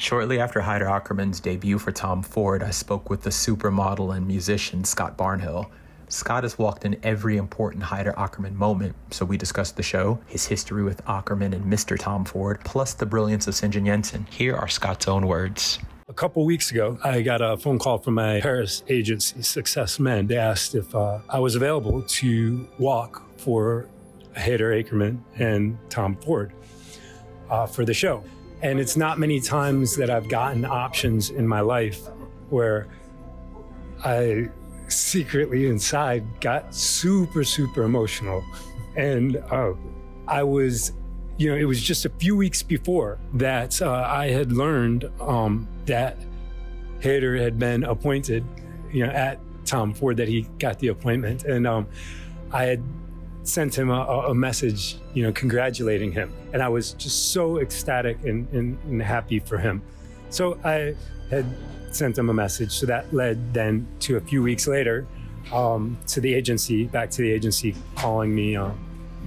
Shortly after Haider Ackermann's debut for Tom Ford, I spoke with the supermodel and musician Scott Barnhill. Scott has walked in every important Haider Ackermann moment, so we discussed the show, his history with Ackermann and Mr. Tom Ford, plus the brilliance of St. John Jensen. Here are Scott's own words. A couple weeks ago, I got a phone call from my Paris agency, Success Men. They asked if I was available to walk for Haider Ackermann and Tom Ford for the show. And it's not many times that I've gotten options in my life where I secretly inside got super, super emotional. And I was, it was just a few weeks before that I had learned that Haider had been appointed, at Tom Ford, that he got the appointment. And I had sent him a message, congratulating him. And I was just so ecstatic and happy for him. So I had sent him a message. So that led then to a few weeks later to the agency, back to the agency calling me.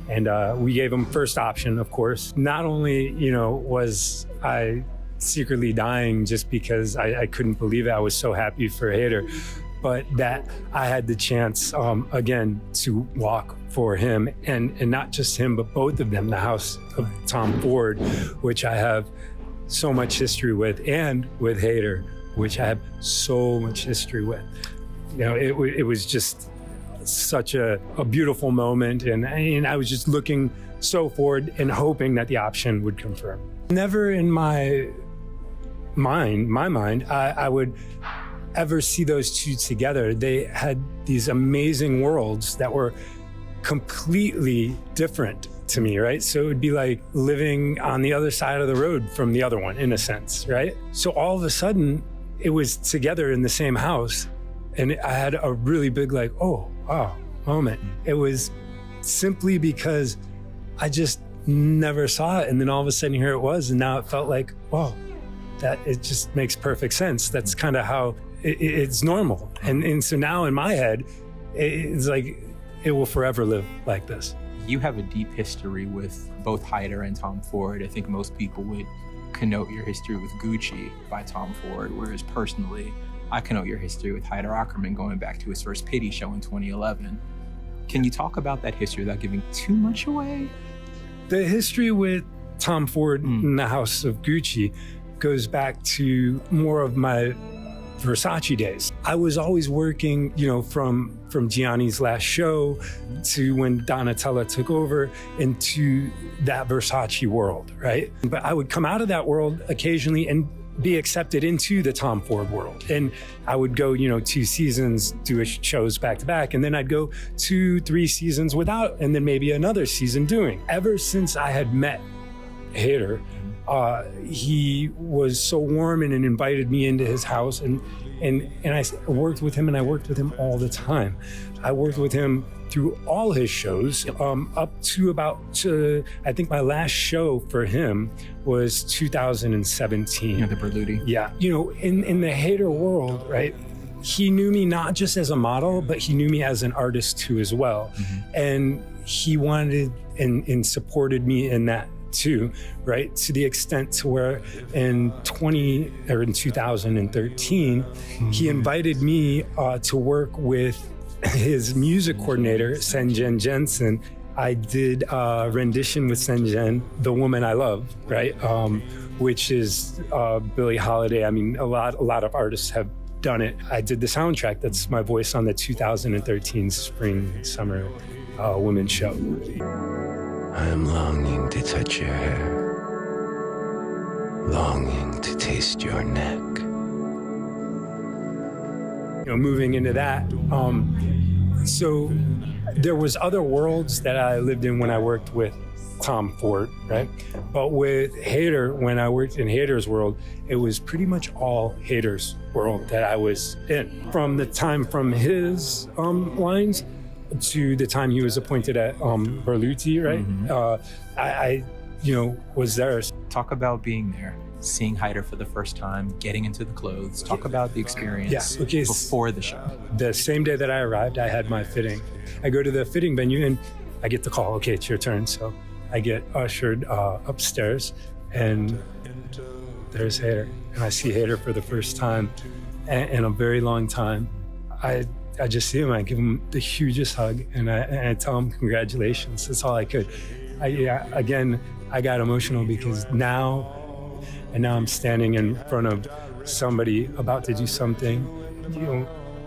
And we gave him first option, of course. Not only, was I secretly dying just because I couldn't believe it. I was so happy for Haider, but that I had the chance, again, to walk for him, and not just him, but both of them, the house of Tom Ford, which I have so much history with, and with Haider, which I have so much history with. It was just such a beautiful moment, and I was just looking so forward and hoping that the option would confirm. Never in my mind, I would ever see those two together. They had these amazing worlds that were completely different to me, right? So it would be like living on the other side of the road from the other one, in a sense, right? So all of a sudden, it was together in the same house, and I had a really big oh, wow moment. It was simply because I just never saw it, and then all of a sudden here it was, and now it felt like, wow, that it just makes perfect sense. That's kind of how it's normal. And so now in my head, it's like it will forever live like this. You have a deep history with both Haider and Tom Ford. I think most people would connote your history with Gucci by Tom Ford, whereas personally, I connote your history with Haider Ackermann going back to his first Pity show in 2011. Can you talk about that history without giving too much away? The history with Tom Ford in the house of Gucci goes back to more of my Versace days. I was always working, from Gianni's last show to when Donatella took over into that Versace world, right? But I would come out of that world occasionally and be accepted into the Tom Ford world. And I would go, 2 seasons, do shows back to back, and then I'd go 2-3 seasons without, and then maybe another season doing. Ever since I had met Haider, he was so warm and invited me into his house, and I worked with him, and I worked with him all the time. I worked with him through all his shows, up to I think my last show for him was 2017. The Berluti. Yeah. In the Haider world, right? He knew me not just as a model, but he knew me as an artist too as well. Mm-hmm. And he wanted and supported me in that too, right? To the extent to where in 2013, he invited me to work with his music coordinator, St. John Jensen. I did a rendition with St. John, The Woman I Love, right? Which is Billie Holiday. I mean, a lot of artists have done it. I did the soundtrack. That's my voice on the 2013 Spring Summer Women's Show. I am longing to touch your hair, longing to taste your neck. Moving into that, so there was other worlds that I lived in when I worked with Tom Ford, right? But with Haider, when I worked in Haider's world, it was pretty much all Haider's world that I was in. From the time from his lines to the time he was appointed at Berluti, right? Mm-hmm. I was there. Talk about being there, seeing Haider for the first time, getting into the clothes. Talk about the experience before the show. The same day that I arrived, I had my fitting. I go to the fitting venue and I get the call, okay, it's your turn. So I get ushered upstairs, and there's Haider. And I see Haider for the first time in a very long time. I just see him, I give him the hugest hug, and I tell him congratulations. That's all I could. Again, I got emotional because now I'm standing in front of somebody about to do something,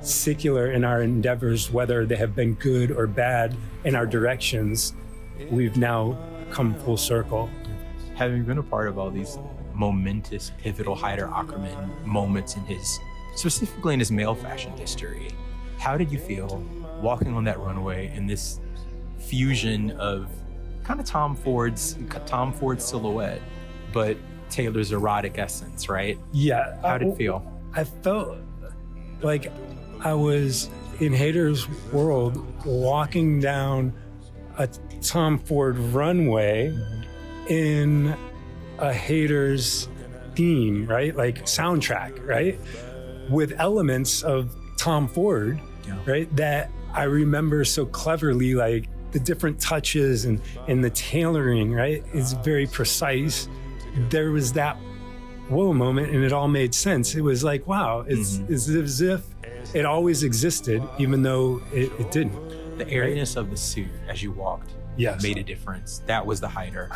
secular in our endeavors, whether they have been good or bad in our directions. We've now come full circle. Having been a part of all these momentous, pivotal Haider Ackermann moments specifically in his male fashion history, how did you feel walking on that runway in this fusion of kind of Tom Ford's silhouette, but Taylor's erotic essence, right? Yeah. How did it feel? I felt like I was in Haider's world, walking down a Tom Ford runway in a Haider's theme, right? Like soundtrack, right? With elements of Tom Ford, right? That I remember so cleverly, like the different touches and the tailoring, right? Is very precise. There was that whoa moment, and it all made sense. It was like, wow, it's as if it always existed, even though it didn't. The airiness of the suit as you walked made a difference. That was the Haider.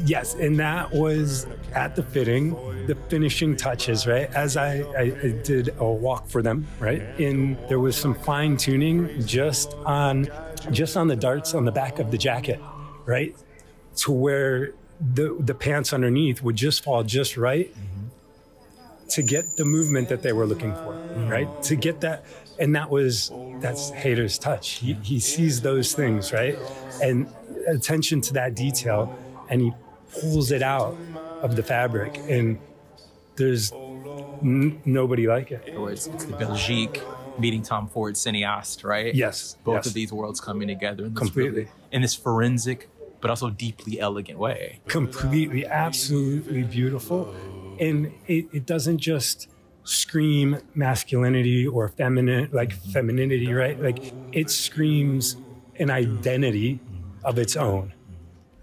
Yes, and that was at the fitting, the finishing touches, right? As I did a walk for them, right? And there was some fine tuning just on the darts on the back of the jacket, right? To where the pants underneath would just fall just right to get the movement that they were looking for, right? To get that, and that's Haider's touch. He sees those things, right? And attention to that detail, and he pulls it out of the fabric, and there's nobody like it. Or it's the Belgique meeting Tom Ford cineast, right? Yes. Both of these worlds coming together in this Completely. in this forensic, but also deeply elegant way. Completely, absolutely beautiful. And it doesn't just scream masculinity or femininity, right? Like it screams an identity of its own,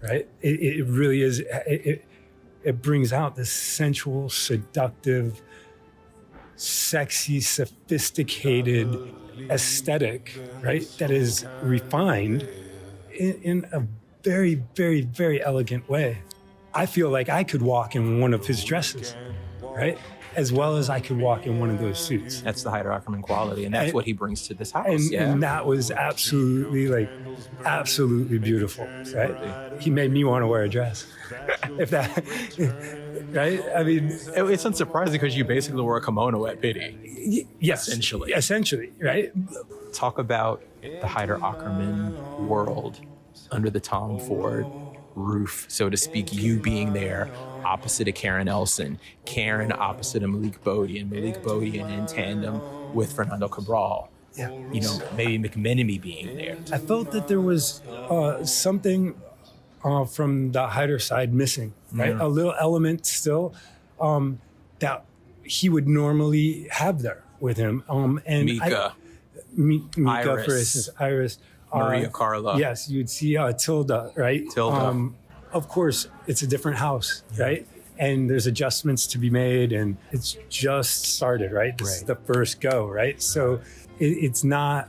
right? It really is. It brings out this sensual, seductive, sexy, sophisticated aesthetic, right? That is refined in a very, very, very elegant way. I feel like I could walk in one of his dresses, right? As well as I could walk in one of those suits. That's the Haider Ackermann quality, and that's what he brings to this house. And that was absolutely beautiful, right? He made me want to wear a dress. If that, right? I mean, it's unsurprising because you basically wore a kimono at Biddy. Yes. Essentially, right? Talk about the Haider Ackermann world under the Tom Ford roof, so to speak, you being there opposite of Karen Elson, Karen opposite of Malik Bodian, Malik Bodian in tandem with Fernando Cabral. Yeah. Maybe McMenemy being there. I felt that there was something from the Haider side missing, right? A little element still that he would normally have there with him. And Mika, Mika, for instance, Iris. Maria Carla. Yes, you'd see Tilda, right? Tilda. Of course, it's a different house, right? And there's adjustments to be made, and it's just started, right? This is the first go, right? So it's not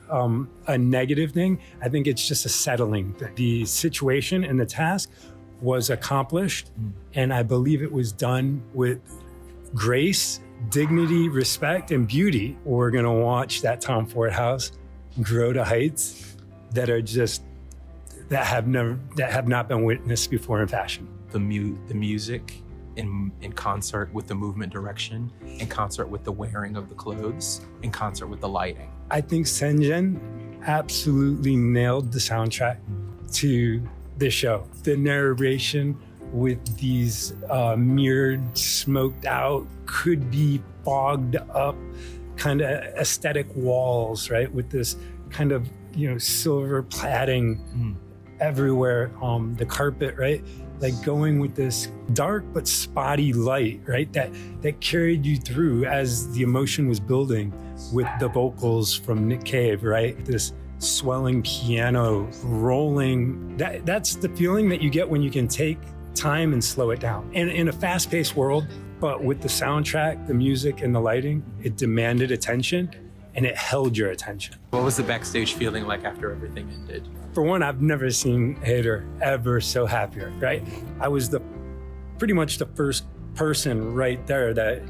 a negative thing. I think it's just a settling thing. The situation and the task was accomplished, and I believe it was done with grace, dignity, respect, and beauty. We're going to watch that Tom Ford house grow to heights that have not been witnessed before in fashion. The music in concert with the movement direction, in concert with the wearing of the clothes, in concert with the lighting. I think Senjen absolutely nailed the soundtrack to the show. The narration with these mirrored, smoked out, could be fogged up kind of aesthetic walls, right? With this kind of silver plaiding everywhere, the carpet, right? Like going with this dark but spotty light, right? That carried you through as the emotion was building with the vocals from Nick Cave, right? This swelling piano rolling. That's the feeling that you get when you can take time and slow it down. And in a fast-paced world, but with the soundtrack, the music, and the lighting, it demanded attention and it held your attention. What was the backstage feeling like after everything ended? For one, I've never seen Haider ever so happier, right? I was pretty much the first person right there that,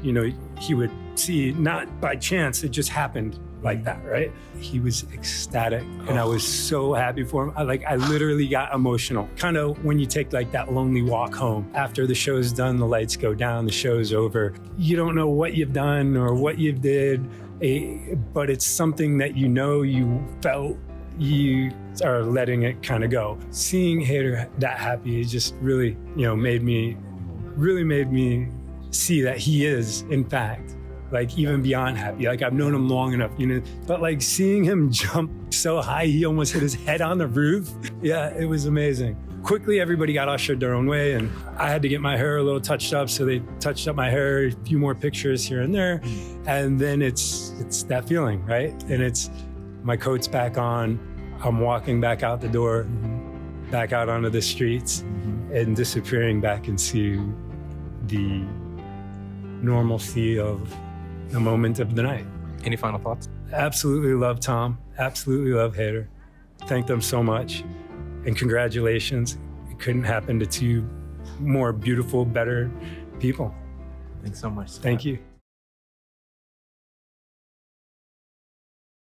he would see, not by chance, it just happened like that, right? He was ecstatic and I was so happy for him. I literally got emotional. Kind of when you take like that lonely walk home. After the show's done, the lights go down, the show's over. You don't know what you've done or what you did, but it's something that you felt, you are letting it kind of go. Seeing Haider that happy, it just really, made me see that he is, in fact, even beyond happy. I've known him long enough, but seeing him jump so high, he almost hit his head on the roof. Yeah, it was amazing. Quickly, everybody got ushered their own way, and I had to get my hair a little touched up, so they touched up my hair, a few more pictures here and there, and then it's that feeling, right? And it's my coat's back on, I'm walking back out the door, back out onto the streets, and disappearing back into the normalcy of the moment of the night. Any final thoughts? Absolutely love Tom. Absolutely love Haider. Thank them so much. And congratulations. It couldn't happen to two more beautiful, better people. Thanks so much. Thank you.